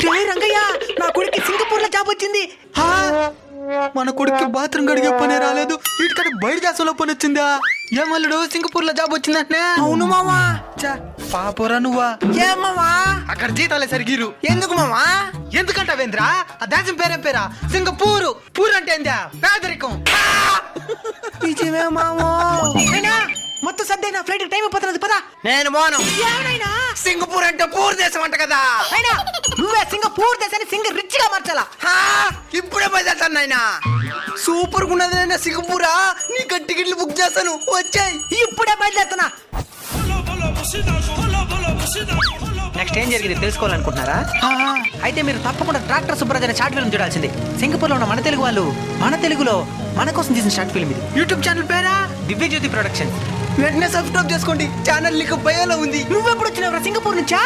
రంగయ్య నా కొడుకు సింగపూర్ లో జాబ్ వచ్చింది. మన కొడుకు బాత్రూమ్ గడిగే పనే రాలేదు, వీటికన్నా బయట దేశంలో పని వచ్చిందా? ఏమల్లుడు సింగపూర్ లో జాబ్ వచ్చిందంటే? అవును మామా. పాపోరా నువ్వా? ఏమమ్మా అక్కడ జీతాలే సరిగిరు. ఎందుకు మామా? ఎందుకంటావేంద్రా? ఆ దేశం పేరేం పేరా? సింగపూరు. పూర్ అంటే ఏందా? పేదరికం. నిజమే మామా. మొత్తం సర్దైనా ఫ్లైట్ టైం అయిపోతున్నది, పదా. నేను పోను. ఏమైనా సింగపూర్ అంటే పూర్ దేశం అంట కదా. అయినా నువ్వే సింగపూర్ దేశాన్ని రిచ్ గా మార్చాలా? ఇప్పుడే బయలుదేరుతాను నాయనా. సూపర్ గా ఉన్నది నాయనా సింగపూరా. నీ టికెట్లు బుక్ చేస్తాను, వచ్చాయి. ఇప్పుడే బయలుదేరుతున్నా. నెక్స్ట్ ఏం జరిగింది తెలుసుకోవాలనుకుంటున్నారా? అయితే మీరు తప్పకుండా ట్రాక్టర్ సుబ్బరాజ్ అనే షార్ట్ ఫిల్మ్ చూడాల్సింది. సింగపూర్ లో ఉన్న మన తెలుగు వాళ్ళు మన తెలుగులో మన కోసం తీసిన షార్ట్ ఫిల్మ్ ఇది. యూట్యూబ్ ఛానల్ పేరా? దివ్యజ్యోతి ప్రొడక్షన్. వెంటనే సబ్స్క్రైబ్ చేసుకోండి. ఛానల్ లింక్ బయోలో ఉంది. నువ్వెప్పుడు వచ్చినావురా సింగపూర్ నుంచా?